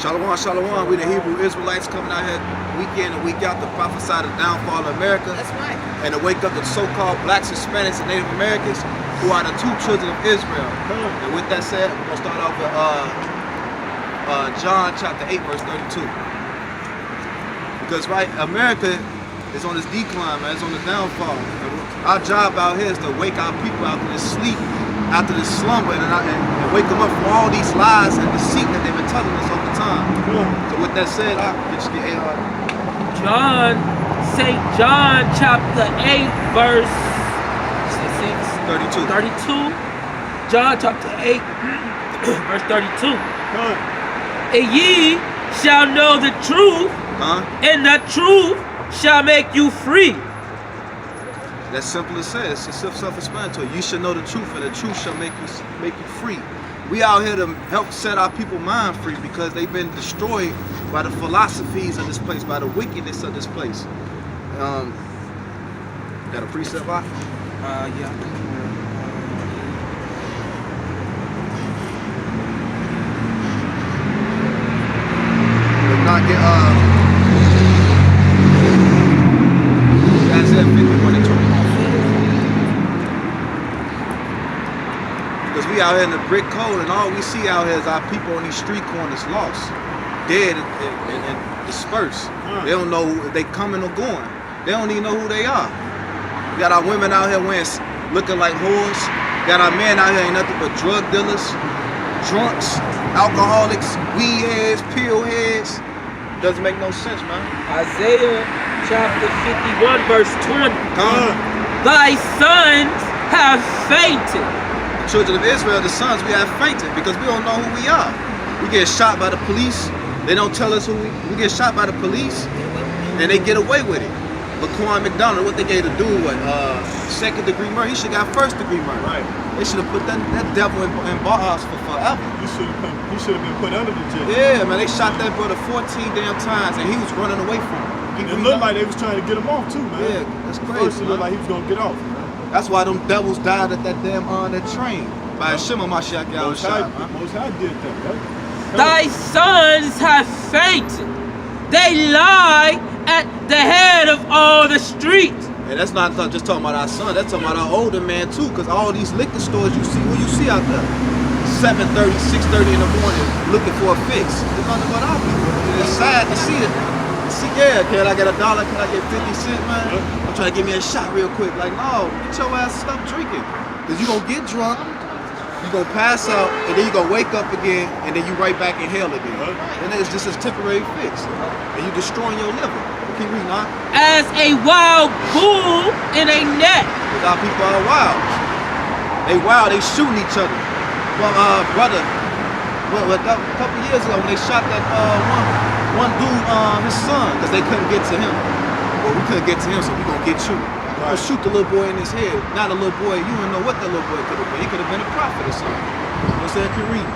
Shalom, shalom. We the Hebrew Israelites coming out here week in and week out to prophesy the downfall of America. That's right. And to wake up the so-called blacks, Hispanics, and Native Americans who are the two children of Israel. And with that said, we're going to start off with John chapter 8, verse 32. Because, right, America is on this decline, man. It's on the downfall. And our job out here is to wake our people out of this sleep, after this slumber, and wake them up from all these lies and deceit that they've been telling us all the time. So with that said, I just get St. John chapter 8 verse 32. John chapter 8 verse 32. And ye shall know the truth, and the truth shall make you free. That's simple as said. It's self-explanatory. You should know the truth, and the truth shall make you free. We out here to help set our people mind free because they've been destroyed by the philosophies of this place, by the wickedness of this place. Got a precept, Bob? Yeah. If not, get Isaiah 51 and 20. Because we out here in the brick cold, and all we see out here is our people on these street corners lost, dead and dispersed. They don't know if they coming or going. They don't even know who they are. We got our women out here looking like whores. Got our men out here ain't nothing but drug dealers, drunks, alcoholics, weed heads, pill heads. Doesn't make no sense, man. Isaiah chapter 51 verse 20. Thy sons have fainted. The children of Israel, the sons, we have fainted because we don't know who we are. We get shot by the police. They don't tell us who we get shot by the police, and they get away with it. Laquan McDonald, what they gave to do, second-degree murder? He should have got first-degree murder. Right. They should have put that devil in bars for forever. He should have been put under the jail. Yeah, man, they shot that brother 14 damn times, and he was running away from him. It looked like they was trying to get him off too, man. Yeah, that's crazy. First it looked like he was gonna get off. Man. That's why them devils died at that damn that train by Shema Mashiach Most Yahushua. High did that, right? Thy sons have fainted. They lie at the head of all the streets. And that's not just talking about our son, that's talking about our older man too, because all these liquor stores you see, what you see out there? 7:30, 6:30 in the morning looking for a fix. It's nothing but our people. It's sad to see it. Yeah, can I get $1? Can I get 50 cents, man? I'm trying to give me a shot real quick. Like, no, get your ass stop drinking. Because you're going to get drunk, you're going to pass out, and then you're going to wake up again, and then you right back in hell again. And it's just a temporary fix. And you're destroying your liver. Keep reading, huh? As a wild bull in a net. Because our people are wild. They wild, they shooting each other. Well, brother, a couple years ago when they shot that one dude, his son, because they couldn't get to him. Well, we couldn't get to him, so we gonna get you. Right. Shoot the little boy in his head. Not a little boy, you don't know what that little boy could have been. He could have been a prophet or something. You know what I'm saying? Keep reading.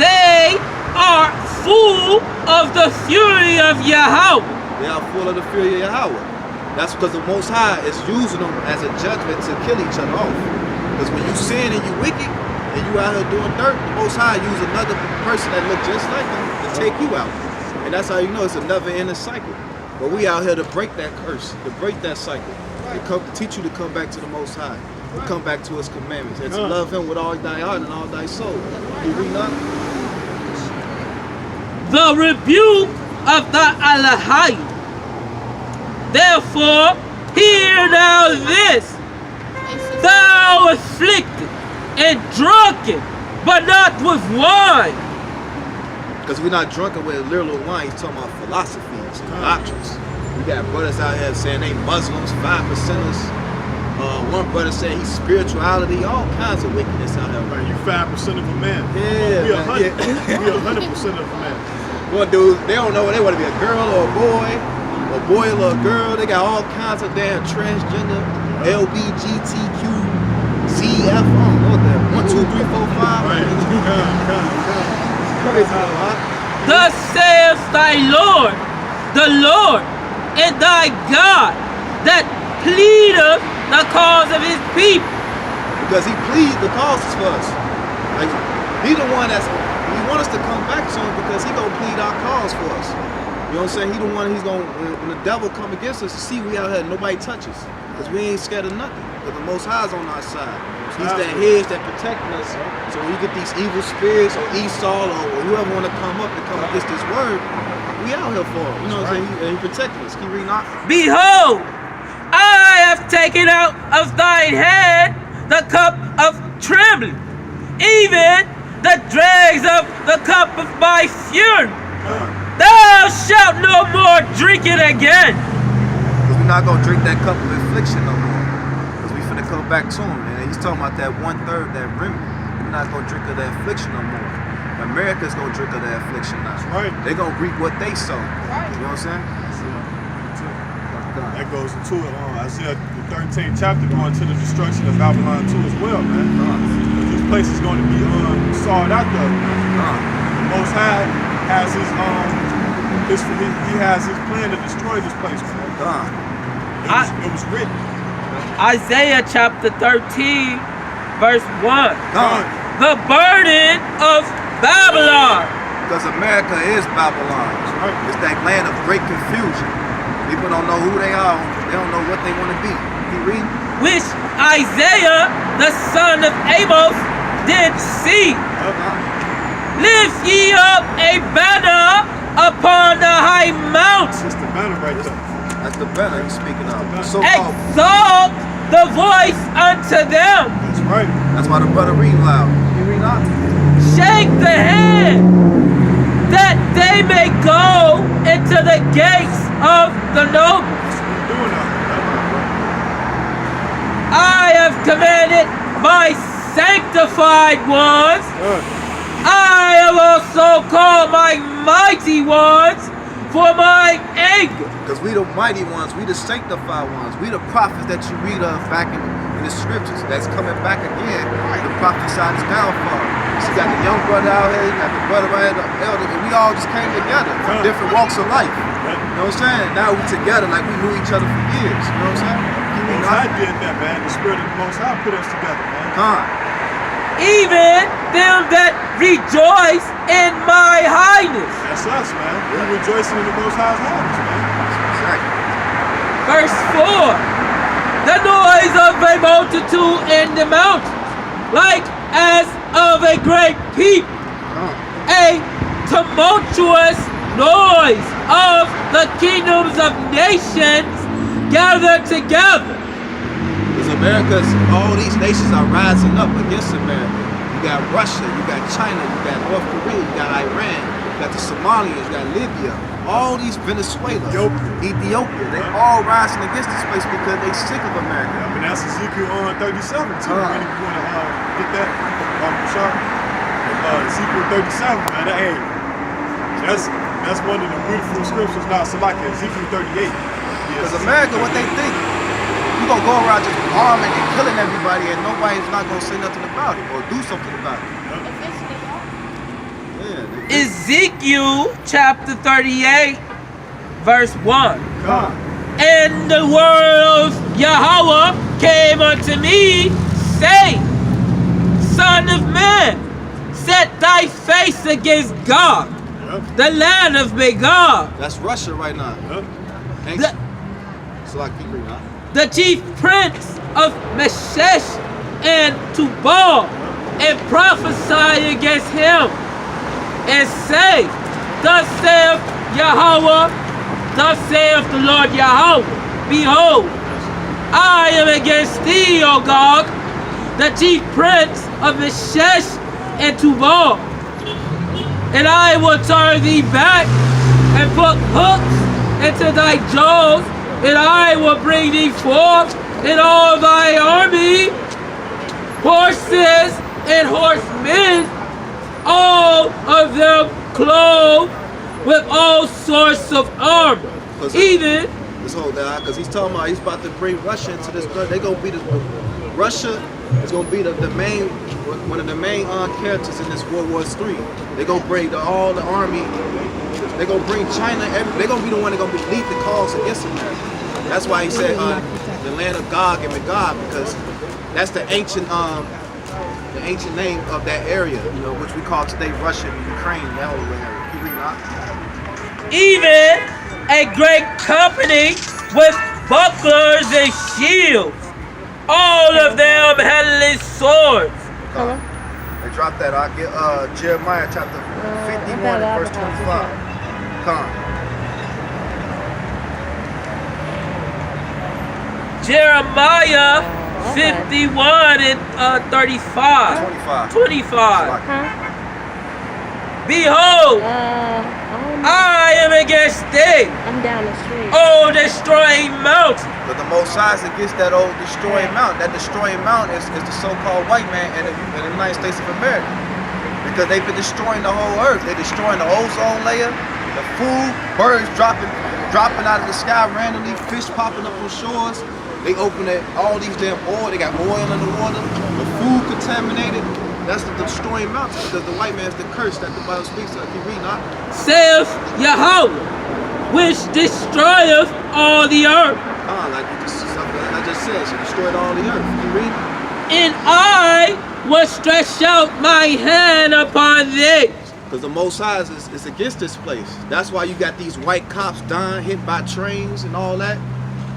They are full of the fury of Yahweh. They are full of the fury of Yahweh. That's because the Most High is using them as a judgment to kill each other off. Because when you sin and you wicked, and you out here doing dirt, the Most High use another person that look just like them to take you out. And that's how you know it's a never-ending cycle. But we out here to break that curse, to break that cycle, to teach you to come back to the Most High, to come back to His commandments, and to love Him with all thy heart and all thy soul. You read not? The rebuke of the Elohim. Therefore, hear now this. Thou afflicted and drunken, but not with wine. Because we're not drunken with literal wine. He's talking about philosophies, doctrines. We got brothers out here saying they Muslims, 5%ers. One brother said he's spirituality, all kinds of wickedness out here. Right, you 5% of a man. Yeah, we 100% of a man. One dude, they don't know whether they want to be a girl or a boy or a girl. They got all kinds of damn transgender, LBGTQ, ZF, I don't know what that. 1, 2, 3, 4, 5. Right. It's crazy though, huh? Thus saith thy Lord, the Lord, and thy God, that pleadeth the cause of his people. Because he pleads the causes for us. Like, he the one that's, want us to come back to him because he gonna plead our cause for us. You know what I'm saying? He the one, he's gonna, when the devil come against us, see we out here, nobody touches. Because we ain't scared of nothing. Because the Most High's on our side. He's that hedge that protecting us. So when you get these evil spirits or Esau or whoever want to come up and come against this word, we out here for him. You know what I'm saying? He protecting us. Keep reading on. Behold, I have taken out of thine hand the cup of trembling, even the dregs of the cup of my fury. Thou shalt no more drink it again. Because we're not going to drink that cup of affliction no more. Because we finna come back to him. And he's talking about that 1/3, that remnant. We're not going to drink of that affliction no more. America's going to drink of that affliction now. That's right. They're going to reap what they sow. You know what I'm saying? That goes into it. Isaiah the 13th chapter going to the destruction of Babylon too as well, man. This place is going to be sought out there, man. The Most High has his he has his plan to destroy this place, man. It was written. Isaiah chapter 13, verse 1. The burden of Babylon. Because America is Babylon. It's that land of great confusion. People don't know who they are. They don't know what they want to be. You read? Which Isaiah, the son of Amos, did see. Lift ye up a banner upon the high mountain. That's the banner right there. That's the banner he's speaking of. Exalt the voice unto them. That's right. That's why the brother read loud. You read out? Shake the hand, that they may go into the gates of the noble. I have commanded my sanctified ones. I have also called my mighty ones for my anger. Because we the mighty ones, we the sanctified ones, we the prophets that you read of back in the scriptures that's coming back again. The prophesied his downfall. So you got the young brother out here, you got the brother right here, the elder, and we all just came together from different walks of life. You know what I'm saying? Now we together like we knew each other for years. You know what I'm saying? The Most High did that, man. The Spirit of the Most High put us together, man. Even them that rejoice in my highness. That's us, man. We're rejoicing in the Most High's highness, man. Exactly. Verse 4. The noise of a multitude in the mountains, like as of a great people, a tumultuous noise of the kingdoms of nations gathered together. Because America's, all these nations are rising up against America. You got Russia, you got China, you got North Korea, you got Iran, you got the Somalians, you got Libya, all these Venezuela, Ethiopia, they all rising against this place because they sick of America. Yeah, but that's Ezekiel 37 too. When you want to get that, Ezekiel 37, man. Hey, that's one of the beautiful scriptures. Now, so like Ezekiel 38. Because America, what they think, you gonna go around just arming and killing everybody, and nobody's not gonna say nothing about it or do something about it. Ezekiel chapter 38, verse 1. And the word of Yahweh came unto me, saying, Son of man, set thy face against God, the land of Magog. That's Russia right now. So I keep reading. The chief prince of Meshech and Tubal, and prophesy against him, and say, Thus saith Yahweh, thus saith the Lord Yahweh, Behold, I am against thee, O Gog, the chief prince of Meshech and Tubal, and I will turn thee back and put hooks into thy jaws, and I will bring thee forth in all thy army, horses and horsemen, all of them clothed with all sorts of armor. Even this whole because he's talking about he's about to bring Russia into this. They're gonna be Russia is gonna be the main one of the main characters in this World War III. They're gonna bring all the army. They're gonna bring China. They're gonna be the one that gonna lead the cause against America. That's why he said the land of Gog and Magog, because that's the ancient the ancient name of that area, you know, which we call today Russia and Ukraine, that whole area. Keep reading on. Even a great company with bucklers and shields, all of them handling swords. They dropped that. I'll get Jeremiah chapter 51 and verse 25. Come on. Jeremiah 51 and 35. 25. Behold, I am against thee. I'm down the street. Oh, destroying mountain. But the Most High is against that old destroying mountain. That destroying mountain is the so-called white man in the United States of America. Because they've been destroying the whole earth. They're destroying the ozone layer, the food, birds dropping out of the sky randomly, fish popping up on shores. They open all these damn oil. They got oil in the water. The food contaminated. That's the destroying mountain because the white man's the curse that the Bible speaks of. Keep reading on. Saith Yahweh, which destroyeth all the earth. Like I just said, she destroyed all the earth. Keep reading. And I will stretch out my hand upon thee. Because the Most High is against this place. That's why you got these white cops dying, hit by trains and all that.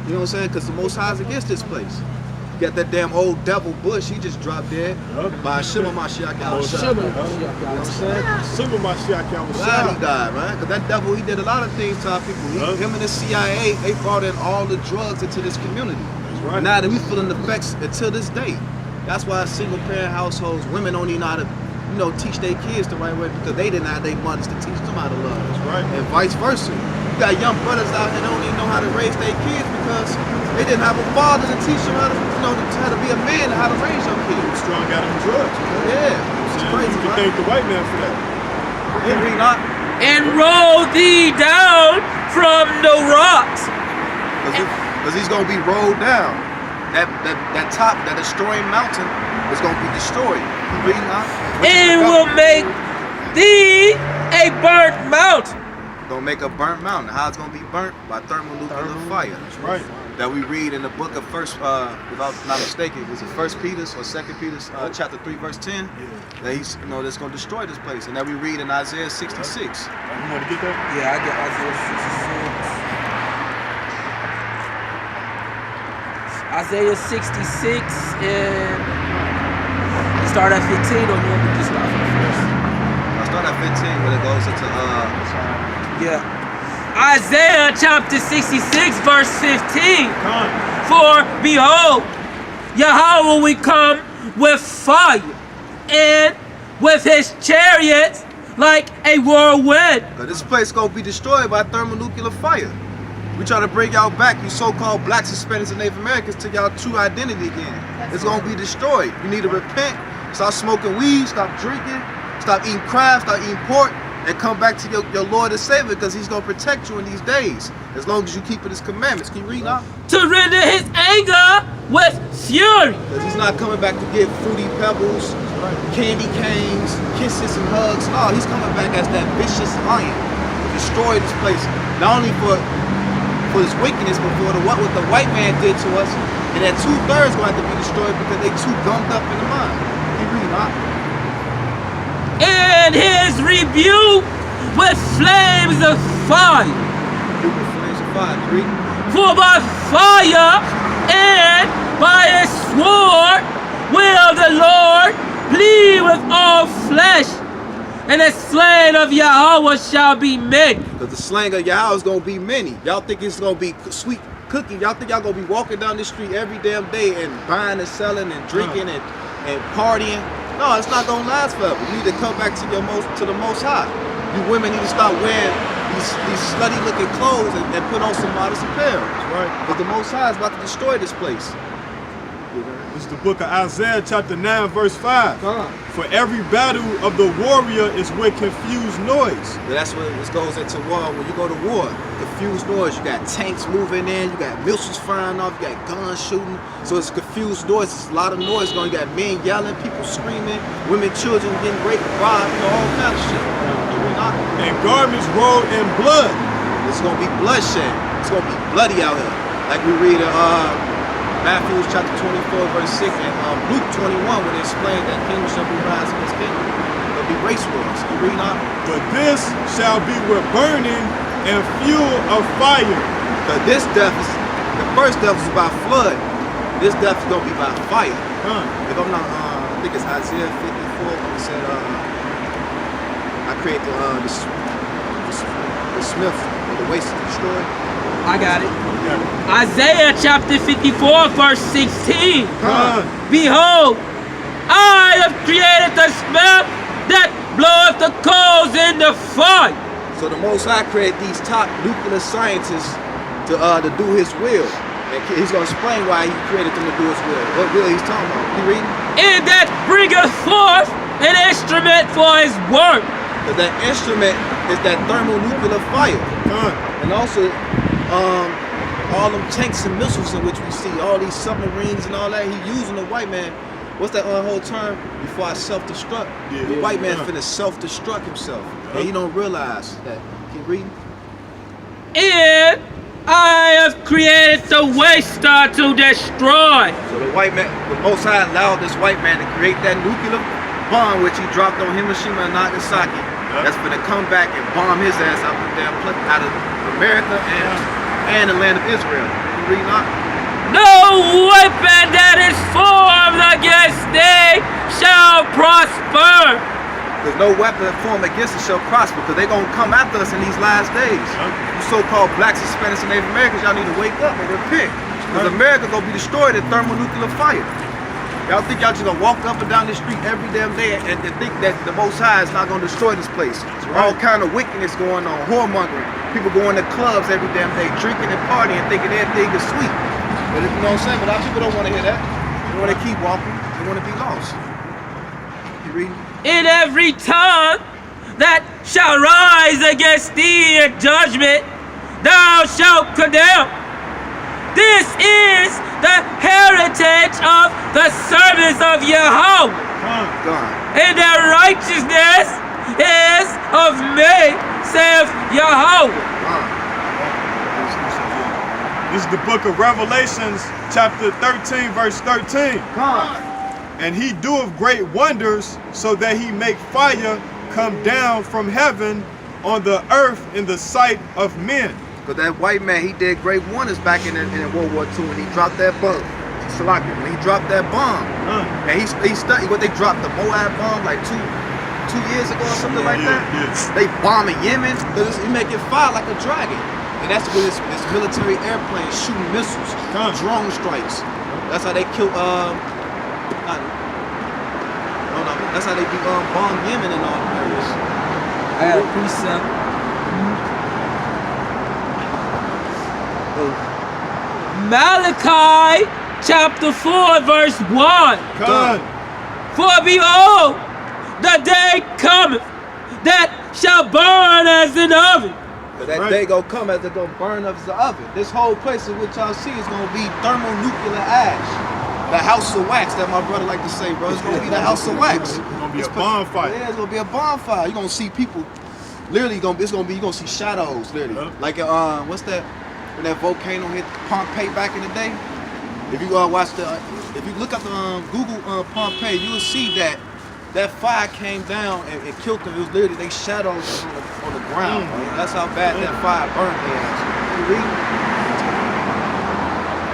You know what I'm saying? Because the Most High is against this place. You got that damn old devil Bush, he just dropped dead by Shimon Mashiach Yahushua. You know what I'm saying? Shimon Mashiach Yahushua. Glad he died, right? Because that devil, he did a lot of things to our people. Him and the CIA, they brought in all the drugs into this community. That's right. Now that we feeling the effects until this day. That's why single parent households, women don't even know how to, you know, teach their kids the right way because they didn't have their mothers to teach them how to love. That's right. And vice versa. You got young brothers out here that don't even know how to raise their kids because they didn't have a father to teach them how to, you know, how to be a man and how to raise your kids. Strong out of drugs. Yeah, it's crazy. You can thank the white man for that. And roll thee down from the rocks. Because he's going to be rolled down. That top, that destroying mountain is going to be destroyed. And will make thee a burnt mountain. Gonna make a burnt mountain. How it's gonna be burnt? By thermonuclear fire. That's right. That we read in the book of First, without not mistaken, was it First Peter's or Second Peter's, chapter 3, verse 10? That he's, you know, that's gonna destroy this place, and that we read in Isaiah 66. You want to get that? Yeah, I get Isaiah 66. Isaiah 66 and start at 15, or you want me to start from first? I'll start at 15, but it goes into Yeah. Isaiah chapter 66, verse 15. Come. For behold, Yahweh will come with fire, and with his chariots like a whirlwind. this place gonna be destroyed by thermonuclear fire. We try to bring y'all back, you so-called blacks, Hispanics, and Native Americans, to y'all true identity again. It's gonna be destroyed. You need to repent, stop smoking weed, stop drinking, stop eating crab, stop eating pork, and come back to your Lord and Savior, because he's gonna protect you in these days, as long as you keep his commandments. Keep reading on. To render his anger with fury. Because he's not coming back to get fruity pebbles, candy canes, kisses and hugs. No, he's coming back as that vicious lion to destroy this place, not only for his wickedness, but for what the white man did to us. And that 2/3 gonna have to be destroyed because they too gummed up in the mind. Keep reading on. And his rebuke with flames of fire. Rebuke with flames of fire. Keep reading. For by fire and by his sword will the Lord plead with all flesh, and the slain of Yahweh shall be many. Because the slaying of Yahweh is going to be many. Y'all think it's going to be sweet cooking. Y'all think y'all going to be walking down the street every damn day and buying and selling and drinking and partying. No, it's not going to last forever. You need to come back to the Most High. You women need to stop wearing these slutty looking clothes and put on some modest apparel. That's right. But the Most High is about to destroy this place. This is the book of Isaiah chapter 9 verse 5. Come on. For every battle of the warrior is with confused noise. That's what this goes into war. When you go to war, confused noise. You got tanks moving in, you got missiles firing off, you got guns shooting. So it's confused noise. It's a lot of noise going. You got men yelling, people screaming, women, children getting raped, robbed, you know, all kinds of shit. And garments rolled in blood. It's gonna be bloodshed. It's gonna be bloody out here. Like we read Matthew chapter 24, verse 6, and Luke 21, when they explain that kingdom shall be rise against kingdom. There'll be race wars. You read now? But this shall be with burning and fuel of fire. But this death is, the first death is by flood. This death is going to be by fire. If I'm not, I think it's Isaiah 54, when it said, I create the smith, or the waste to destroy. I got it. Isaiah chapter 54, verse 16. Behold, I have created the smith that bloweth the coals in the fire. So the Most High created these top nuclear scientists to do His will. And He's going to explain why He created them to do His will. What will He's talking about? You reading? And that bringeth forth an instrument for His work. Because that instrument is that thermonuclear fire. And also, all them tanks and missiles in which we see, all these submarines and all that, He using the white man. What's that whole term? Before I self-destruct. The white man's finna self-destruct himself. And he don't realize that. Keep reading. And I have created the waster to destroy. So the white man, the Most High allowed this white man to create that nuclear bomb which He dropped on Hiroshima and Nagasaki. That's gonna come back and bomb his ass out of America and the land of Israel. You read not? No weapon that is formed against thee shall prosper. There's no weapon formed against us shall prosper, because they're gonna come after us in these last days. You so-called blacks, Hispanics, and Native Americans, y'all need to wake up and repent. Because America gonna be destroyed in thermonuclear fire. Y'all think y'all just gonna walk up and down the street every damn day and think that the Most High is not gonna destroy this place? All kind of wickedness going on, whoremongering. People going to clubs every damn day, drinking and partying, thinking everything is sweet. But you know what I'm saying? But our people don't want to hear that. They want to keep walking. They want to be lost. You reading? In every tongue that shall rise against thee in judgment, thou shalt condemn. This is the heritage of the servants of Yahweh, and their righteousness is of me, saith Yahweh. This is the book of Revelations, chapter 13, verse 13. And He doeth great wonders, so that He make fire come down from heaven on the earth in the sight of men. Because that white man, he did great wonders back in World War II when he dropped that bomb. When he dropped that bomb. And he studied what they dropped, the Moab bomb, like two years ago or something like that. They bombing Yemen. He make it fire like a dragon. And that's with his military airplanes shooting missiles, drone strikes. That's how they kill, that's how they bomb Yemen and all the areas. I got a precept. Malachi chapter 4 verse 1. For behold, the day cometh that shall burn as an oven. But that day gonna come as it's gonna burn up as an oven. This whole place in which y'all see is gonna be thermonuclear ash. The house of wax that my brother like to say, bro. It's gonna be the house of wax. It's gonna be a bonfire. Yeah, it's gonna be a bonfire. You're gonna see people literally you're gonna see shadows literally. Like what's that? When that volcano hit Pompeii back in the day, if you if you look up the Google Pompeii, you will see that fire came down and killed them. It was literally they shadows on the ground. That's how bad that fire burned their ass.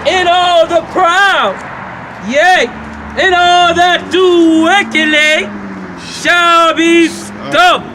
In all the proud, yea, in all that do wickedly shall be stubborn.